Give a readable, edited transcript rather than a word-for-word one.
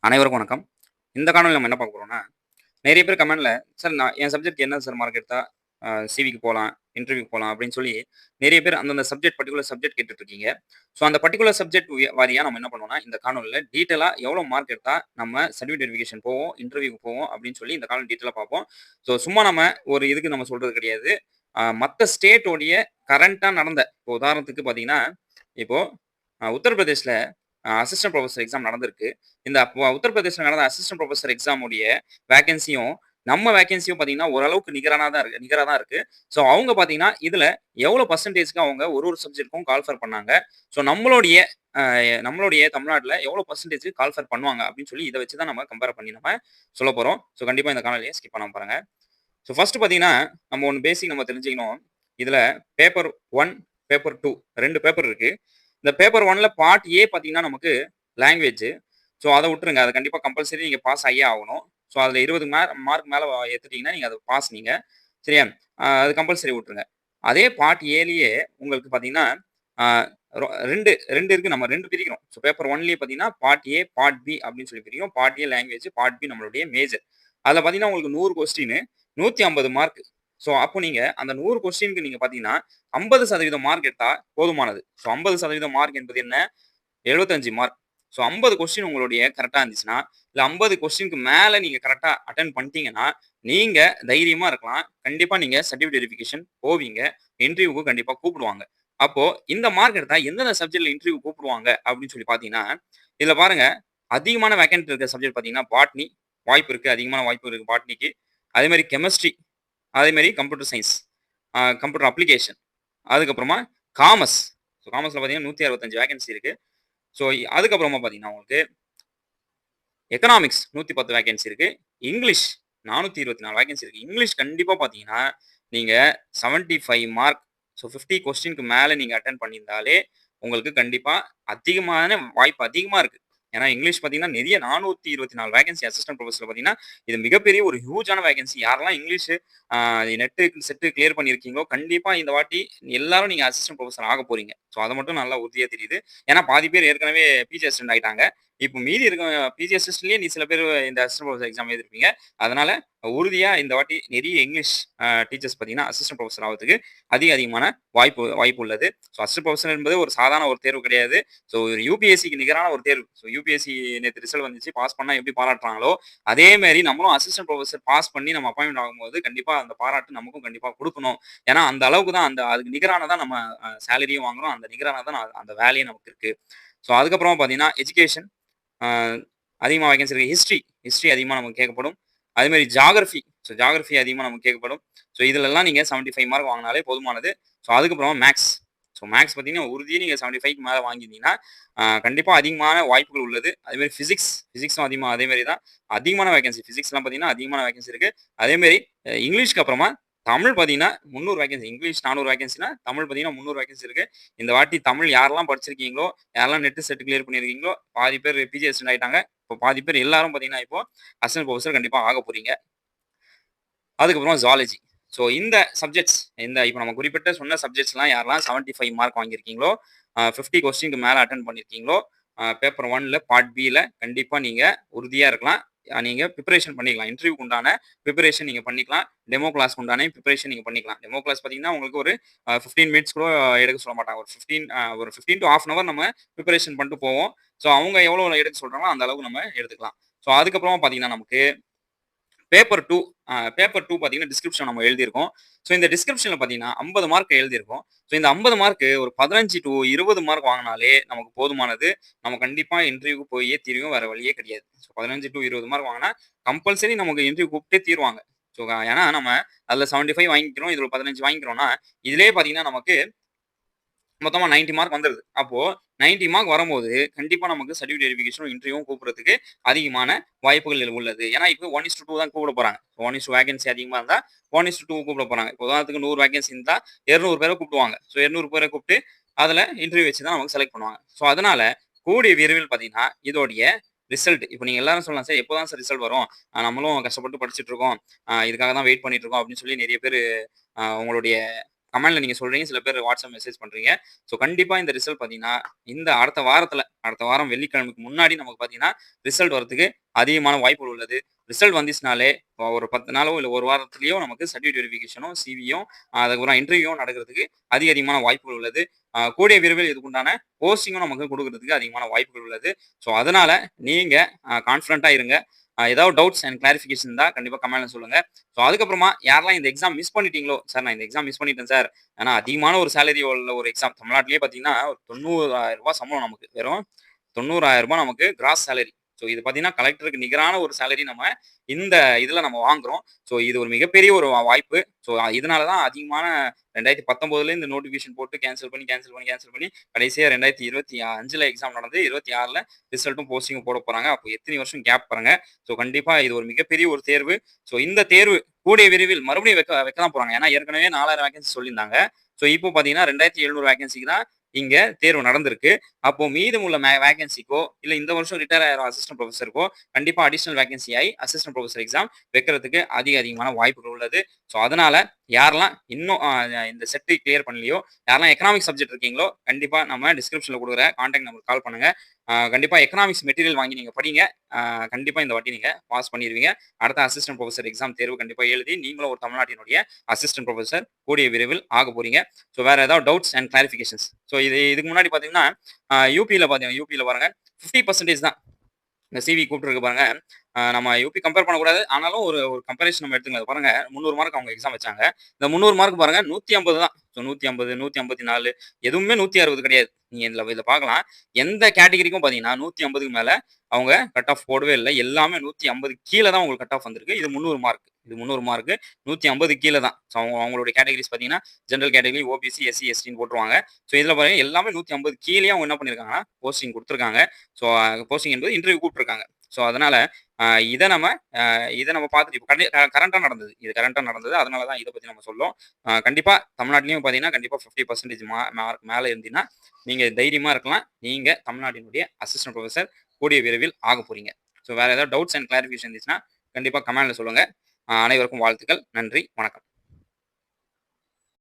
அனைவருக்கும் வணக்கம். இந்த காணொளில நம்ம என்ன பார்க்க போறோம்னா, நெறைய பேர் கமெண்ட்ல, "சார் நான் என் சப்ஜெக்ட்க்கு என்ன சார் மார்க் எடுத்தா சிவிக்கு போலாம், இன்டர்வியூக்கு போலாம்" அப்படின்னு சொல்லி நெறைய பேர் அந்தந்த சப்ஜெக்ட் பர்ட்டிகுலர் சப்ஜெக்ட் கேட்டுட்டு இருக்கீங்க. ஸோ அந்த பர்ட்டிகுலர் சப்ஜெக்ட் வாரியா நம்ம என்ன பண்ணுவோம்னா, இந்த காணொளில டீட்டெயிலா எவ்வளோ மார்க் எடுத்தா நம்ம சர்டிஃபிகேட் வெரிஃபிகேஷன் போவோம், இன்டர்வியூக்கு போவோம் அப்படின்னு சொல்லி இந்த காணொளி டீட்டெயிலா பார்ப்போம். ஸோ சும்மா நம்ம ஒரு இதுக்கு நம்ம சொல்றது கிடையாது. மத்த ஸ்டேட்டோடைய கரண்ட்டா நடந்த இப்போ உதாரணத்துக்கு பார்த்தீங்கன்னா, இப்போ உத்தரப்பிரதேஷ்ல அசிஸ்டன்ட் புரொஃபசர் எக்ஸாம் நடந்திருக்கு. இந்த உத்தரப்பிரதேஷ்ல நடந்த அசிஸ்டன்ட் புரொஃபசர் எக்ஸாம் உடைய வேக்கன்ஸியும், நம்ம வேக்கன்ஸியும் பார்த்தீங்கன்னா, ஓரளவுக்கு நிகரா தான் இருக்கு. ஸோ அவங்க பார்த்தீங்கன்னா, இதுல எவ்வளோ பெர்சன்டேஜ்க்கு அவங்க ஒரு ஒரு சப்ஜெக்ட்க்கும் கால்ஃபர் பண்ணாங்க. ஸோ அ நம்மளுடைய தமிழ்நாட்டுல எவ்வளோ பெர்சன்டேஜ்க்கு கால்ஃபர் பண்ணுவாங்க அப்படின்னு சொல்லி இத வச்சு தான் நம்ம கம்பேர் பண்ணி நம்ம சொல்லப் போறோம். ஸோ கண்டிப்பா இந்த காணொளிய ஸ்கிப் பண்ணாம பாருங்க. ஸோ ஃபர்ஸ்ட் பார்த்தீங்கன்னா, நம்ம ஒண்ணு பேசிக் நம்ம தெரிஞ்சுக்கணும். இதுல பேப்பர் 1, பேப்பர் 2 2 பேப்பர் இருக்கு. இந்த பேப்பர் 1ல பார்ட் ஏ பார்த்தீங்கன்னா, நமக்கு லாங்குவேஜ். ஸோ அத விட்டுருங்க. அது கண்டிப்பா கம்பல்சரி நீங்க பாஸ் ஆகியே ஆகணும். ஸோ அதுல 20 மார்க் மேல எடுத்துட்டீங்கன்னா, நீங்க அது பாஸ் நீங்க. சரியா? அது கம்பல்சரி விட்டுருங்க. அதே பார்ட் ஏலயே உங்களுக்கு பார்த்தீங்கன்னா, அ ரொ 2 இருக்கு. நம்ம 2 பிரிக்கிறோம். ஸோ பேப்பர் 1லயே பார்த்தீங்கன்னா, பார்ட் ஏ, பார்ட் பி அப்படின்னு சொல்லி பிரிக்கிறோம். Part A language, part B நம்மளுடைய மேஜர். அதுல பார்த்தீங்கன்னா, உங்களுக்கு 100 கொஸ்டின் 150 மார்க். ஸோ அப்போ நீங்க அந்த 100 கொஸ்டினுக்கு நீங்க பார்த்தீங்கன்னா, 50% மார்க் எடுத்தா போதுமானது. ஸோ 50% மார்க் என்பது என்ன? 75 மார்க். ஸோ 50 கொஸ்டின் உங்களுடைய கரெக்ட்டா இருந்துச்சுன்னா, இல்ல 50 கொஸ்டினுக்கு மேல நீங்க கரெக்ட்டா அட்டெண்ட் பண்ணிட்டீங்கன்னா, நீங்க தைரியமா இருக்கலாம். கண்டிப்பா நீங்க சர்டிஃபிகேட் வெரிஃபிகேஷன் போவீங்க. இன்டர்வியூக்கு கண்டிப்பா கூப்பிடுவாங்க. அப்போ இந்த மார்க் எடுத்தா எந்தெந்த சப்ஜெக்ட்ல இன்டர்வியூ கூப்பிடுவாங்க அப்படின்னு சொல்லி பார்த்தீங்கன்னா, இதுல பாருங்க அதிகமான வேக்கன்ட் இருக்கிற சப்ஜெக்ட் பார்த்தீங்கன்னா, பாட்னி வாய்ப்பு இருக்கு. அதிகமான வாய்ப்பு இருக்கு பாட்னிக்கு. அதே மாரி கெமிஸ்ட்ரி, அதே மாரி கம்ப்யூட்டர் சயன்ஸ், கம்ப்யூட்டர் அப்ளிகேஷன், அதுக்கப்புறமா காமர்ஸ். ஸோ காமர்ஸ்ல பார்த்தீங்கன்னா 165 வேக்கன்சி இருக்கு. ஸோ அதுக்கப்புறமா பார்த்தீங்கன்னா, உங்களுக்கு எக்கனாமிக்ஸ் 110 வேக்கன்சி இருக்கு. இங்கிலீஷ் 424 வேக்கன்சி இருக்கு. இங்கிலீஷ் கண்டிப்பா பார்த்தீங்கன்னா, நீங்க 75 மார்க் ஸோ 50 கொஸ்டினுக்கு மேல நீங்க அட்டெண்ட் பண்ணியிருந்தாலே, உங்களுக்கு கண்டிப்பா வாய்ப்பு அதிகமா இருக்கு. ஏன்னா இங்கிலீஷ் பார்த்தீங்கன்னா, நிறைய 424 வேக்கன்சி அசிஸ்டன்ட் புரொஃபசர்ல பார்த்தீங்கன்னா, இது மிகப்பெரிய ஒரு ஹியூஜான வேக்கன்சி. யாரெல்லாம் இங்கிலீஷ் அ செட் கிளியர் பண்ணியிருக்கீங்களோ, கண்டிப்பா இந்த வாட்டி எல்லாரும் நீங்க அசிஸ்டன்ட் புரொஃபசர் ஆகப் போறீங்க. ஸோ அது மட்டும் நல்லா உறுதியா தெரியுது. ஏன்னா பாதி பேர் ஏற்கனவே பிஜி அசிஸ்டன்ட் ஆயிட்டாங்க. இப்போ மீதி இருக்க பிஜி அசிஸ்டன்ட்லயே நீ சில பேர் இந்த அசிஸ்டன்ட் ப்ரொஃபசர் எக்ஸாம் எழுதிருப்பீங்க. அதனால உறுதியா இந்த வாட்டி நிறைய இங்கிலீஷ் டீச்சர்ஸ் பார்த்தீங்கன்னா, அசிஸ்டன்ட் ப்ரொஃபசர் ஆவறதுக்கு அதிகமான வாய்ப்பு உள்ளது. ஸோ அசிஸ்டன்ட் ப்ரொஃபசர் என்பது ஒரு சாதாரண ஒரு தேர்வு கிடையாது. ஸோ ஒரு யுபிஎஸ்சிக்கு நிகரான ஒரு தேர்வு. ஸோ யுபிஎஸ்சி நேத்து ரிசல்ட் வந்துச்சு. பாஸ் பண்ணா எப்படி பாராட்டுறாங்களோ, அதே மாரி நம்மளும் அசிஸ்டன்ட் ப்ரொஃபசர் பாஸ் பண்ணி நம்ம அப்பாயின்ட்மென்ட் ஆகும்போது, கண்டிப்பா அந்த பாராட்டு நமக்கும் கண்டிப்பா குடுக்கணும். ஏன்னா, அந்த அளவுக்கு தான் அதுக்கு நிகரானதா நம்ம சேலரியும் வாங்குறோம். அந்த நிகரானதா அந்த வேலையும் நமக்கு இருக்கு. ஸோ அதுக்கப்புறமா பார்த்தீங்கன்னா, எஜுகேஷன் ஆ அதிகமா வேகன்சி இருக்கு. ஹிஸ்ட்ரி அதிகமா நமக்கு கேட்கப்படும். அதேமாரி ஜியோகிராஃபி அதிகமா நமக்கு கேட்கப்படும். ஸோ இதுலலாம் நீங்க 75 மார்க் வாங்குனாலே போதுமானது. ஸோ அதுக்கப்புறமா மேத்ஸ். ஸோ மேத்ஸ் பார்த்தீங்கன்னா, உறுதியா நீங்க 75க்கு மேல வாங்கியிருந்தீங்கன்னா, கண்டிப்பா அதிகமான வாய்ப்புகள் உள்ளது. அதேமாரி பிசிக்ஸும் அதே மாரி தான். அதிகமான வேகன்சி பிசிக்ஸ்லாம் பார்த்தீங்கன்னா, அதிகமான வேகன்சி இருக்கு. அதேமாரி இங்கிலீஷ்க்கு அப்புறமா தமிழ் பார்த்தீங்கன்னா 300 வேகன்சி. இங்கிலீஷ் 400 வேகன்சினா, தமிழ் பார்த்தீங்கன்னா 300 வேகன்சி இருக்கு. இந்த வாட்டி தமிழ் யாரெல்லாம் படிச்சிருக்கீங்களோ, யாரெல்லாம் நெட் செட் கிளியர் பண்ணியிருக்கீங்களோ, பாதி பேர் பிஜி அசிஸ்டன்ட் ஆயிட்டாங்க. இப்போ பாதி பேர் எல்லாரும் பார்த்தீங்கன்னா, இப்போ அசிஸ்டன்ட் புரொஃபசர் கண்டிப்பா ஆகப் போறீங்க. அதுக்கப்புறமா ஜூவாலஜி. ஸோ இந்த இப்ப நம்ம குறிப்பிட்ட சொன்ன சப்ஜெக்ட்ஸ்லாம் யாரெல்லாம் 75 மார்க் வாங்கியிருக்கீங்களோ, 50 கொஸ்டினுக்கு மேல அட்டெண்ட் பண்ணியிருக்கீங்களோ, பேப்பர் 1ல பார்ட் பில கண்டிப்பா நீங்க உறுதியா இருக்கலாம். நீங்க பிரிப்பரேஷன் பண்ணிக்கலாம். இன்டர்வியூக்கு உண்டான பிரிப்பரேஷன் நீங்க பண்ணிக்கலாம். டெமோ கிளாஸ்க்கு உண்டான பிரிப்பரேஷன் நீங்க பண்ணிக்கலாம். டெமோ கிளாஸ் பார்த்தீங்கன்னா, உங்களுக்கு ஒரு 15 மினிட்ஸ் கூட எடுக்க சொல்ல மாட்டாங்க. ஒரு 15 டூ 1/2 அன் ஹவர் நம்ம பிரிப்பரேஷன் பண்ணிட்டு போவோம். ஸோ அவங்க எவ்வளோ எடுக்க சொல்றாங்களோ, அந்த அளவுக்கு நம்ம எடுத்துக்கலாம். ஸோ அதுக்கப்புறமா பார்த்தீங்கன்னா, நமக்கு பேப்பர் 2 பேப்பர் 2 பார்த்தீங்கன்னா, டிஸ்கிரிப்ஷன் நம்ம எழுதியிருக்கோம். ஸோ இந்த டிஸ்கிரிப்ஷன்ல பார்த்தீங்கன்னா, 50 மார்க் எழுதியிருக்கோம். ஸோ இந்த 50 மார்க் ஒரு 15 டூ 20 மார்க் வாங்குனாலே நமக்கு போதுமானது. நம்ம கண்டிப்பா இன்டர்வியூக்கு போயே தீருவோம். வேற வழியே கிடையாது. ஸோ 15 டூ 20 மார்க் வாங்குனா, கம்பல்சரி நமக்கு இன்டர்வியூ கூப்பிட்டே தீருவாங்க. ஸோ ஏன்னா நம்ம அதுல 75 வாங்கிக்கிறோம். இதுல 15 வாங்கிக்கிறோம்னா, இதிலேயே பார்த்தீங்கன்னா, நமக்கு மொத்தமா 90 மார்க் வந்துருது. அப்போ 90 மார்க் வரும்போது, கண்டிப்பா நமக்கு சர்டிஃபிகேட் வெரிஃபிகேஷனும், இன்டர்வியூவும் கூப்பிடுறதுக்கு அதிகமான வாய்ப்புகள் உள்ளது. ஏன்னா, இப்போ 1:2 தான் கூப்பிட போறாங்க. 1:2 வேகன்சி அதிகமா இருந்தா, 1:2 கூப்பிட போறாங்க. இப்போ உதாரணத்துக்கு 100 வேகன்சி இருந்தா, 200 பேர கூப்பிடுவாங்க. ஸோ 200 பேர கூப்பிட்டு, அதுல இன்டர்வியூ வச்சு தான் நமக்கு செலக்ட் பண்ணுவாங்க. ஸோ அதனால, கூடிய விரைவில் பார்த்தீங்கன்னா, இதோடைய ரிசல்ட் இப்ப நீங்க எல்லாரும் சொல்லலாம், "சார் எப்போ தான் சார் ரிசல்ட் வரும்? நம்மளும் கஷ்டப்பட்டு படிச்சுட்டு இருக்கோம். இதுக்காக தான் வெயிட் பண்ணிட்டு இருக்கோம்." அப்படின்னு சொல்லி நெறைய பேரு உங்களுடைய கமெண்ட்ல நீங்க சொல்றீங்க. சில பேர் வாட்ஸ்அப் மெசேஜ் பண்றீங்க. ஸோ கண்டிப்பா இந்த ரிசல்ட் பார்த்தீங்கன்னா, இந்த அடுத்த வாரம் வெள்ளிக்கிழமைக்கு முன்னாடி நமக்கு பார்த்தீங்கன்னா, ரிசல்ட் வரதுக்கு அதிகமான வாய்ப்புகள் உள்ளது. ரிசல்ட் வந்துச்சுனாலே, ஒரு 10 நாளோ இல்ல 1 வாரத்திலேயோ நமக்கு சர்டிஃபிகேட் வெரிஃபிகேஷனும், சிவியும் அதுக்கப்புறம் இன்டர்வியூவும் நடக்கிறதுக்கு அதிகமான வாய்ப்புகள் உள்ளது. கூடிய விரைவில் இதுக்குண்டான போஸ்டிங்கும் நமக்கு குடுக்குறதுக்கு அதிகமான வாய்ப்புகள் உள்ளது. ஸோ அதனால நீங்க கான்ஃபிடென்ட்டா இருங்க. ஏதாவது டவுட்ஸ் அண்ட் கிளாரிஃபிகேஷன் இருந்தா கண்டிப்பா கமெண்ட்ல சொல்லுங்க. ஸோ அதுக்கப்புறமா யாரெல்லாம் இந்த எக்ஸாம் மிஸ் பண்ணிட்டீங்களோ, "சார் நான் இந்த எக்ஸாம் மிஸ் பண்ணிட்டேன் சார். ஆனா அதிகமான ஒரு சேலரி உள்ள ஒரு எக்ஸாம்." தமிழ்நாட்டிலேயே பார்த்தீங்கன்னா, ஒரு ரூ. 90,000 சம்பளம் நமக்கு. வெறும் ரூ. 90,000 நமக்கு கிராஸ் சேலரி. ஸோ இது பார்த்தீங்கன்னா, கலெக்டருக்கு நிகரான ஒரு சேலரி நம்ம இந்த இதுல நம்ம வாங்குறோம். ஸோ இது ஒரு மிகப்பெரிய ஒரு வாய்ப்பு. ஸோ இதனால தான் அதிகமான 2019ல இந்த நோட்டிஃபிகேஷன் போட்டு கேன்சல் பண்ணி கடைசியா 2025ல எக்ஸாம் நடந்து 26ல ரிசல்ட்டும் போஸ்டிங்கும் போட போறாங்க. அப்போ எத்தனை வருஷம் கேப் பாருங்க. ஸோ கண்டிப்பா இது ஒரு மிகப்பெரிய ஒரு தேர்வு. ஸோ இந்த தேர்வு கூடிய விரைவில் மறுபடியும் வைக்க தான் போறாங்க. ஏன்னா ஏற்கனவே 4000 வேகன்சி சொல்லியிருந்தாங்க. ஸோ இப்போ பார்த்தீங்கன்னா 2700 வேகன்சிக்கு தான் இங்க தேர்வு நடந்திருக்கு. அப்போ மீதமுள்ள வேகன்சிக்கோ, இல்ல இந்த வருஷம் ரிட்டயர் ஆயிர அசிஸ்டன்ட் புரொஃபசருக்கோ கண்டிப்பா அடிஷனல் வேகன்சி ஆயி அசிஸ்டன்ட் புரொஃபசர் எக்ஸாம் வைக்கிறதுக்கு அதிகமான வாய்ப்புகள் உள்ளது. ஸோ அதனால யாரெல்லாம் இன்னும் இந்த செட் கிளியர் பண்ணலையோ, யாரெல்லாம் எக்கனாமிக்ஸ் சப்ஜெக்ட் இருக்கீங்களோ, கண்டிப்பா நம்ம டிஸ்கிரிப்ஷன்ல குடுக்குற கான்டாக்ட் நம்பருக்கு கால் பண்ணுங்க. கண்டிப்பா எக்கனாமிக்ஸ் மெட்டீரியல் வாங்கி நீங்க படிங்க. கண்டிப்பா இந்த வாட்டி நீங்க பாஸ் பண்ணிருவீங்க. அடுத்த அசிஸ்டன்ட் புரொஃபசர் எக்ஸாம் தேர்வு கண்டிப்பா எழுதி நீங்களும் ஒரு தமிழ்நாட்டினுடைய அசிஸ்டன்ட் புரொஃபசர் கூடிய விரைவில் ஆகப் போறீங்க. ஸோ வேற ஏதாவது டவுட்ஸ் அண்ட் கிளாரிஃபிகேஷன்ஸ். ஸோ இதுக்கு முன்னாடி பார்த்தீங்கன்னா, யூபியில பாருங்க 50% தான் இந்த சிவி கூப்பிட்டுருக்கு பாருங்க. நம்ம யூபி கம்பேர் பண்ணக்கூடாது. ஆனாலும் ஒரு ஒரு கம்பேரிசன் நம்ம எடுத்துக்கலாம். பாருங்க 300 மார்க் அவங்க எக்ஸாம் வச்சாங்க. இந்த 300 மார்க் பாருங்க 150 தான். ஸோ 150, 154 எதுவுமே 160 கிடையாது. நீங்க இதுல பார்க்கலாம். எந்த கேட்டகரிக்கும் பார்த்தீங்கன்னா 150க்கு மேல அவங்க கட் ஆஃப் போடவே இல்ல. எல்லாமே 150 கீழ தான் உங்களுக்கு கட் ஆஃப் வந்திருக்கு. இது 300 மார்க். இது 300 மார்க் 150 கீழ தான். ஸோ அவங்களுடைய கேட்டகரிஸ் பார்த்தீங்கன்னா, ஜெனரல் கேட்டகரி, ஓபிசி, எஸ்சி, எஸ்டின்னு போட்டுருவாங்க. ஸோ இதுல பாருங்க எல்லாமே 150 கீழயே அவங்க என்ன பண்ணியிருக்காங்கன்னா, போஸ்டிங் குடுத்துருக்காங்க. ஸோ போஸ்டிங் என்பது இன்டர்வியூ கூப்பிட்டுருக்காங்க. ஸோ அதனால அ இத நம்ம அ இத நம்ம பார்த்துட்டு இப்ப கரண்ட்டா நடந்தது. இது கரண்ட்டா நடந்தது. அதனால தான் இத பத்தி நம்ம சொல்றோம். கண்டிப்பா தமிழ்நாட்டிலயும் பார்த்தீங்கன்னா, கண்டிப்பா 50% மார்க் மேல இருந்தீங்கன்னா, நீங்க தைரியமா இருக்கலாம். நீங்க தமிழ்நாட்டினுடைய அசிஸ்டன்ட் புரொஃபசர் கூடிய விரைவில் ஆகப் போறீங்க. ஸோ வேற ஏதாவது டவுட்ஸ் அண்ட் கிளாரிஃபிகேஷன் இருந்துச்சுன்னா, கண்டிப்பா கமெண்ட்ல சொல்லுங்க. அனைவருக்கும் வாழ்த்துக்கள். நன்றி. வணக்கம்.